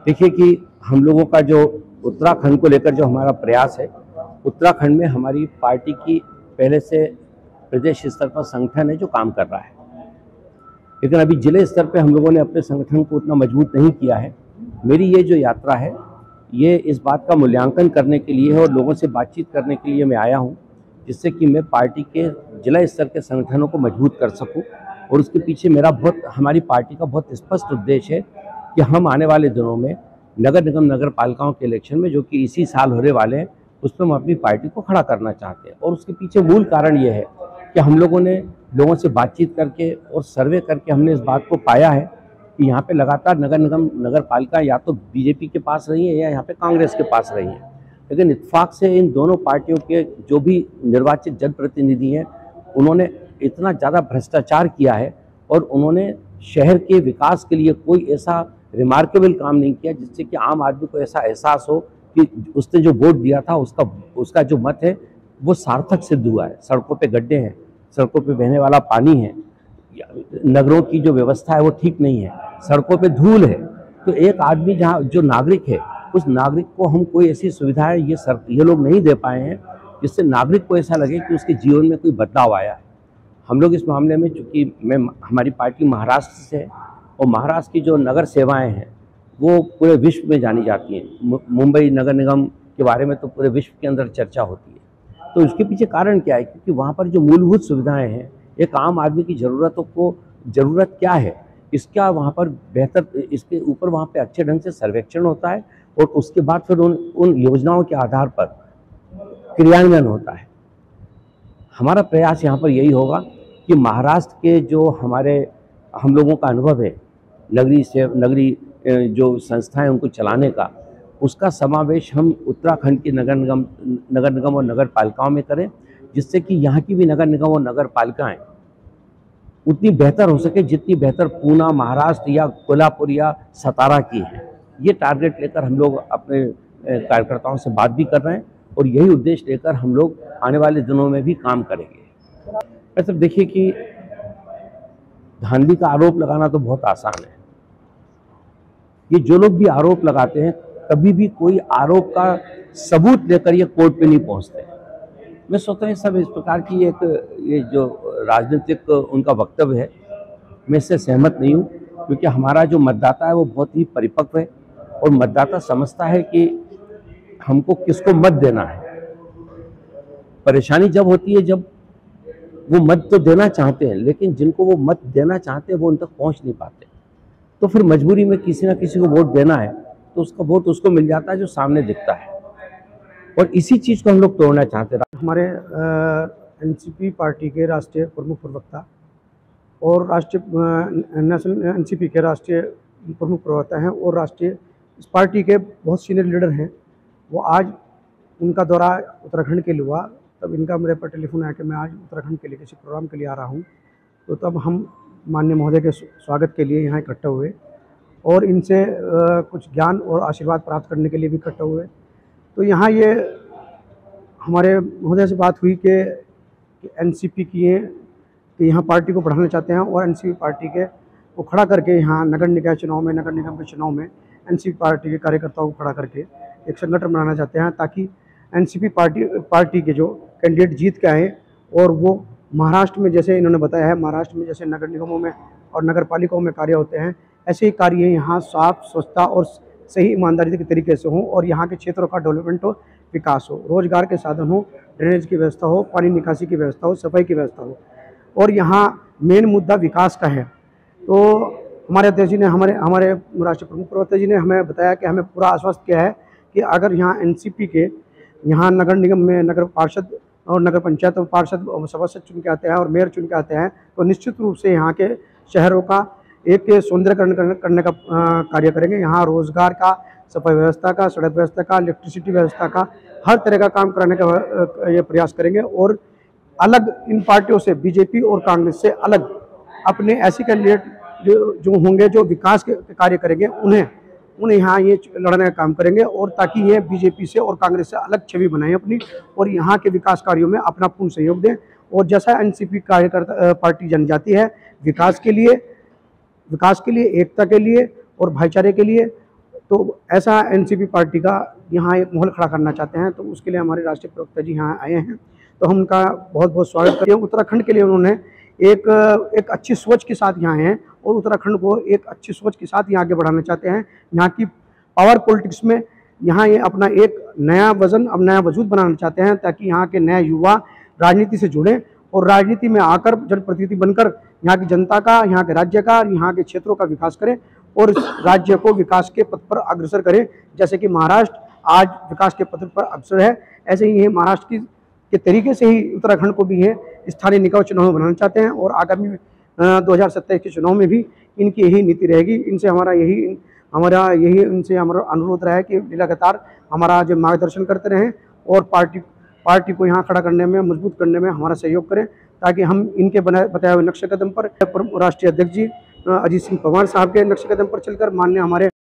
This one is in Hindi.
देखिए कि हम लोगों का जो उत्तराखंड को लेकर जो हमारा प्रयास है, उत्तराखंड में हमारी पार्टी की पहले से प्रदेश स्तर पर संगठन है जो काम कर रहा है, लेकिन अभी जिले स्तर पे हम लोगों ने अपने संगठन को उतना मजबूत नहीं किया है। मेरी ये जो यात्रा है ये इस बात का मूल्यांकन करने के लिए है और लोगों से बातचीत करने के लिए मैं आया हूँ, जिससे कि मैं पार्टी के जिला स्तर के संगठनों को मजबूत कर सकूँ। और उसके पीछे हमारी पार्टी का बहुत स्पष्ट उद्देश्य है कि हम आने वाले दिनों में नगर निगम नगर पालिकाओं के इलेक्शन में, जो कि इसी साल होने वाले हैं, उस पर हम अपनी पार्टी को खड़ा करना चाहते हैं। और उसके पीछे मूल कारण ये है कि हम लोगों ने लोगों से बातचीत करके और सर्वे करके हमने इस बात को पाया है कि यहाँ पे लगातार नगर निगम नगर पालिका या तो बीजेपी के पास रही है या यहाँ पे कांग्रेस के पास रही है, लेकिन इत्तेफाक से इन दोनों पार्टियों के जो भी निर्वाचित जनप्रतिनिधि हैं उन्होंने इतना ज़्यादा भ्रष्टाचार किया है और उन्होंने शहर के विकास के लिए कोई ऐसा रिमार्केबल काम नहीं किया जिससे कि आम आदमी को ऐसा एहसास हो कि उसने जो वोट दिया था उसका जो मत है वो सार्थक सिद्ध हुआ है। सड़कों पे गड्ढे हैं, सड़कों पे बहने वाला पानी है, नगरों की जो व्यवस्था है वो ठीक नहीं है, सड़कों पे धूल है। तो एक आदमी जहाँ जो नागरिक है उस नागरिक को हम कोई ऐसी सुविधाएं ये लोग नहीं दे पाए हैं जिससे नागरिक को ऐसा लगे कि उसके जीवन में कोई बदलाव आया है। हम लोग इस मामले में, चूँकि हमारी पार्टी महाराष्ट्र से है और महाराष्ट्र की जो नगर सेवाएं हैं वो पूरे विश्व में जानी जाती हैं। मुंबई नगर निगम के बारे में तो पूरे विश्व के अंदर चर्चा होती है। तो इसके पीछे कारण क्या है? क्योंकि वहाँ पर जो मूलभूत सुविधाएं हैं, एक आम आदमी की ज़रूरत क्या है, इसका वहाँ पर बेहतर, इसके ऊपर वहाँ पे अच्छे ढंग से सर्वेक्षण होता है और उसके बाद फिर उन योजनाओं के आधार पर क्रियान्वयन होता है। हमारा प्रयास यहाँ पर यही होगा कि महाराष्ट्र के जो हम लोगों का अनुभव है नगरीय जो संस्थाएं उनको चलाने का, उसका समावेश हम उत्तराखंड की नगर निगम और नगर पालिकाओं में करें, जिससे कि यहाँ की भी नगर निगम और नगर पालिकाएं उतनी बेहतर हो सके जितनी बेहतर पूना, महाराष्ट्र या कोल्हापुर या सतारा की है। ये टारगेट लेकर हम लोग अपने कार्यकर्ताओं से बात भी कर रहे हैं और यही उद्देश्य लेकर हम लोग आने वाले दिनों में भी काम करेंगे। मतलब देखिए कि धांधली का आरोप लगाना तो बहुत आसान है। ये जो लोग भी आरोप लगाते हैं कभी भी कोई आरोप का सबूत लेकर ये कोर्ट पे नहीं पहुंचते। मैं सोचता हूँ सब इस प्रकार की ये जो राजनीतिक उनका वक्तव्य है, मैं इससे सहमत नहीं हूँ, क्योंकि हमारा जो मतदाता है वो बहुत ही परिपक्व है और मतदाता समझता है कि हमको किसको मत देना है। परेशानी जब होती है जब वो मत तो देना चाहते हैं, लेकिन जिनको वो मत देना चाहते हैं वो उन तक पहुँच नहीं पाते, तो फिर मजबूरी में किसी ना किसी को वोट देना है तो उसका वोट उसको मिल जाता है जो सामने दिखता है, और इसी चीज़ को हम लोग तोड़ना चाहते हैं। हमारे एनसीपी पार्टी के राष्ट्रीय प्रमुख प्रवक्ता और नेशनल एनसीपी के राष्ट्रीय प्रमुख प्रवक्ता हैं और राष्ट्रीय इस पार्टी के बहुत सीनियर लीडर हैं, वो आज उनका दौरा उत्तराखंड के लिए हुआ। तब इनका मेरे पर टेलीफोन आया कि मैं आज उत्तराखंड के लिए किसी प्रोग्राम के लिए आ रहा हूँ। तो तब हम माननीय महोदय के स्वागत के लिए यहाँ इकट्ठा हुए और इनसे कुछ ज्ञान और आशीर्वाद प्राप्त करने के लिए भी इकट्ठा हुए। तो यहाँ ये हमारे महोदय से बात हुई कि एनसीपी की है कि यहाँ पार्टी को बढ़ाना चाहते हैं और एनसीपी पार्टी के को खड़ा करके यहाँ नगर निकाय चुनाव में, नगर निगम के चुनाव में एनसीपी पार्टी के कार्यकर्ताओं को खड़ा करके एक संगठन बनाना चाहते हैं, ताकि एनसीपी पार्टी के जो कैंडिडेट जीत के आए और वो महाराष्ट्र में, जैसे इन्होंने बताया है, महाराष्ट्र में जैसे नगर निगमों में और नगर पालिकाओं में कार्य होते हैं, ऐसे ही कार्य यहाँ साफ, स्वच्छता और सही ईमानदारी के तरीके से हों और यहाँ के क्षेत्रों का डेवलपमेंट हो, विकास हो, रोजगार के साधन हो, ड्रेनेज की व्यवस्था हो, पानी निकासी की व्यवस्था हो, सफाई की व्यवस्था हो। और यहाँ मेन मुद्दा विकास का है। तो हमारे अध्यक्ष जी ने, हमारे राष्ट्रीय प्रमुख प्रवक्ता जी ने हमें बताया कि हमें पूरा आश्वस्त किया है कि अगर यहाँ एनसीपी के यहाँ नगर निगम में नगर पार्षद और नगर पंचायत पार्षद सदस्य चुन के आते हैं और मेयर चुन के आते हैं, तो निश्चित रूप से यहाँ के शहरों का एक सौंदर्यकरण करने का कार्य करेंगे। यहाँ रोजगार का, सफाई व्यवस्था का, सड़क व्यवस्था का, इलेक्ट्रिसिटी व्यवस्था का, हर तरह का काम कराने का ये प्रयास करेंगे। और अलग इन पार्टियों से, बीजेपी और कांग्रेस से अलग अपने ऐसे कैंडिडेट जो होंगे जो विकास के कार्य करेंगे, उन्हें यहाँ ये लड़ने का काम करेंगे, और ताकि ये बीजेपी से और कांग्रेस से अलग छवि बनाएं अपनी और यहाँ के विकास कार्यों में अपना पूर्ण सहयोग दें। और जैसा एनसीपी कार्यकर्ता पार्टी जन जाती है विकास के लिए, एकता के लिए और भाईचारे के लिए, तो ऐसा एनसीपी पार्टी का यहाँ एक माहौल खड़ा करना चाहते हैं, तो उसके लिए हमारे राष्ट्रीय प्रवक्ता जी यहाँ आए हैं, तो हम उनका बहुत बहुत स्वागत करते हैं। उत्तराखंड के लिए उन्होंने एक अच्छी सोच के साथ यहाँ हैं और उत्तराखंड को एक अच्छी सोच के साथ यहाँ आगे बढ़ाना चाहते हैं। यहाँ की पावर पॉलिटिक्स में यहाँ ये अपना एक नया वजन, अब नया वजूद बनाना चाहते हैं, ताकि यहाँ के नए युवा राजनीति से जुड़ें और राजनीति में आकर जनप्रतिनिधि बनकर यहाँ की जनता का, यहाँ के राज्य का, यहाँ के क्षेत्रों का विकास करें और इस राज्य को विकास के पथ पर अग्रसर करें। जैसे कि महाराष्ट्र आज विकास के पथ पर अग्रसर है, ऐसे ही ये महाराष्ट्र के तरीके से ही उत्तराखंड को भी है स्थानीय निकाय चुनाव बनाना चाहते हैं और आगामी 2027 के चुनाव में भी इनकी यही नीति रहेगी। इनसे हमारा इनसे हमारा अनुरोध रहा है कि लगातार हमारा जो मार्गदर्शन करते रहें और पार्टी को यहाँ खड़ा करने में, मजबूत करने में हमारा सहयोग करें, ताकि हम इनके बताए हुए नक्शे कदम पर राष्ट्रीय अध्यक्ष जी अजीत सिंह पंवार साहब के नक्शे कदम पर चलकर माननीय हमारे